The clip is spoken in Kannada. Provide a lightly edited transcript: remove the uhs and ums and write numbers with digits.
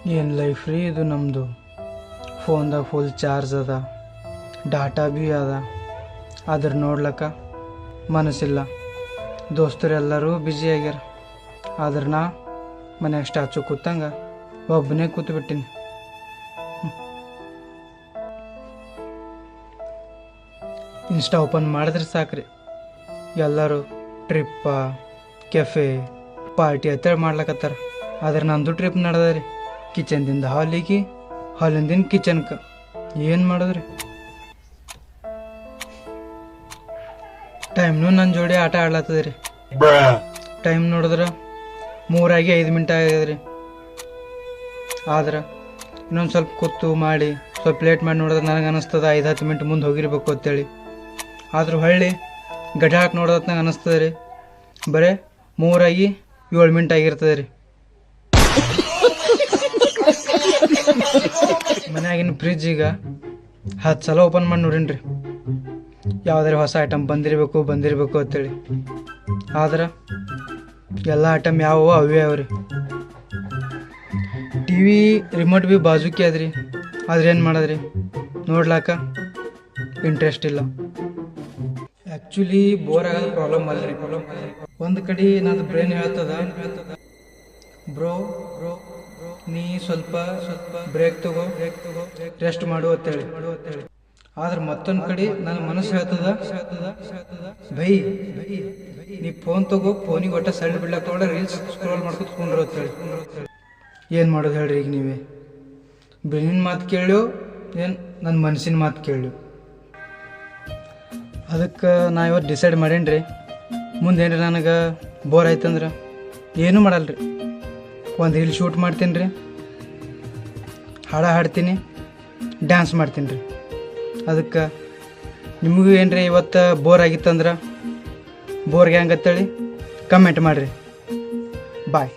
ಏನು ಲೈಫ್ ರೀ ಇದು ನಮ್ಮದು. ಫೋನ್ದಾಗ ಫುಲ್ ಚಾರ್ಜ್ ಅದ, ಡಾಟಾ ಭೀ ಅದ, ಆದ್ರೆ ನೋಡ್ಲಕ್ಕ ಮನಸ್ಸಿಲ್ಲ. ದೋಸ್ತರು ಎಲ್ಲರೂ ಬ್ಯುಸಿ ಆಗ್ಯಾರ, ಆದ್ರೆ ನಾ ಮನ್ಯಾಗ ಸ್ಟ್ಯಾಚು ಕೂತಂಗೆ ಒಬ್ಬನೇ ಕೂತ್ಬಿಟ್ಟಿನಿ. ಇನ್ಸ್ಟಾ ಓಪನ್ ಮಾಡಿದ್ರೆ ಸಾಕ್ರಿ, ಎಲ್ಲರೂ ಟ್ರಿಪ್ಪ, ಕೆಫೆ, ಪಾರ್ಟಿ ಅಂತೇಳಿ ಮಾಡ್ಲಕತ್ತಾರ. ಆದ್ರೆ ನಂದು ಟ್ರಿಪ್ ನಡೆದರಿ, ಕಿಚನ್ದಿಂದ ಹಾಲಿಗೆ, ಹಾಲಿಂದಿಂದ ಕಿಚನ್ಗೆ. ಏನು ಮಾಡೋದ್ರಿ? ಟೈಮ್ನು ನನ್ನ ಜೋಡಿ ಆಟ ಆಡ್ಲತ್ತದ್ರಿ. ಟೈಮ್ ನೋಡಿದ್ರೆ 3:05 ಆಗ್ಯದ್ರಿ. ಆದ್ರೆ ಇನ್ನೊಂದು ಸ್ವಲ್ಪ ಕೂತು ಮಾಡಿ ಸ್ವಲ್ಪ ಲೇಟ್ ಮಾಡಿ ನೋಡಿದ್ರೆ ನನಗೆ ಅನಿಸ್ತದ 5-10 ಮಿನಿಟ್ ಮುಂದೆ ಹೋಗಿರ್ಬೇಕು ಅಂತೇಳಿ. ಆದ್ರೆ ಹೊಳ್ಳಿ ಗಡ್ಡೆ ಹಾಕಿ ನೋಡೋದು ನಂಗೆ ಅನಿಸ್ತದೆ ರೀ, ಬರೀ 3:07 ಆಗಿರ್ತದೆ ರೀ. ಮನ್ಯಾಗಿನ ಫ್ರಿಜ್ ಈಗ 10 ಸಲ ಓಪನ್ ಮಾಡಿ ನೋಡೀನಿ ರೀ, ಯಾವುದಾರು ಹೊಸ ಐಟಮ್ ಬಂದಿರಬೇಕು ಅಂತೇಳಿ. ಆದ್ರೆ ಎಲ್ಲ ಐಟಮ್ ಯಾವ ಅವೇ ಅವ್ರಿ. ಟಿ ವಿ ರಿಮೋಟ್ ಭೀ ಬಾಜುಕಿ ಅದ್ರಿ, ಆದ್ರೆ ಏನು ಮಾಡೋದ್ರಿ, ನೋಡ್ಲಾಕ ಇಂಟ್ರೆಸ್ಟ್ ಇಲ್ಲ. ಆ್ಯಕ್ಚುಲಿ ಬೋರ್ ಆಗೋದು ಪ್ರಾಬ್ಲಮ್ ಅಲ್ರಿ. ಒಂದು ಕಡೆ ನಂದು ಬ್ರೈನ್ ಹೇಳ್ತದ, ಬ್ರೋ ನೀ ಸ್ವಲ್ಪ ಬ್ರೇಕ್ ತಗೋ, ರೆಸ್ಟ್ ಮಾಡು ಅಂತೇಳಿ. ಆದ್ರೆ ಮತ್ತೊಂದು ಕಡೆ ನನ್ನ ಮನಸ್ಸು ಹೇಳ್ತದ, ಭೈ ನೀ ಫೋನ್ ತಗೋ, ಫೋನಿಗೆ ಒಟ್ಟ ಸೈಡ್ ಬಿಡ್ಲಕ್ಕ ತೊಗೊಂಡು ರೀಲ್ಸ್ ಸ್ಕ್ರೋಲ್ ಮಾಡ್ಕೊತ ಕುಂಡ್ರು ಅಂತೇಳಿ. ಏನು ಮಾಡೋದು ಹೇಳ್ರಿ ಈಗ ನೀವೇ? ಬ್ರೈನಿನ ಮಾತು ಕೇಳು ಏನು ನನ್ನ ಮನಸ್ಸಿನ ಮಾತು ಕೇಳು? ಅದಕ್ಕೆ ನಾ ಇವತ್ತು ಡಿಸೈಡ್ ಮಾಡೇನಿ ರೀ, ಮುಂದೇನು ರೀ ನನಗೆ ಬೋರ್ ಆಯ್ತಂದ್ರೆ ಏನೂ ಮಾಡಲ್ರಿ, ಒಂದು ರೀಲ್ ಶೂಟ್ ಮಾಡ್ತೀನಿ ರೀ, ಹಾಡ ಹಾಡ್ತೀನಿ, ಡ್ಯಾನ್ಸ್ ಮಾಡ್ತೀನಿ ರೀ. ಅದಕ್ಕೆ ನಿಮಗೂ ಏನು ರೀ ಇವತ್ತು ಬೋರ್ ಆಗಿತ್ತಂದ್ರೆ ಬೋರ್ಗೆ ಹೆಂಗತ್ತೇಳಿ ಕಮೆಂಟ್ ಮಾಡಿರಿ. ಬಾಯ್.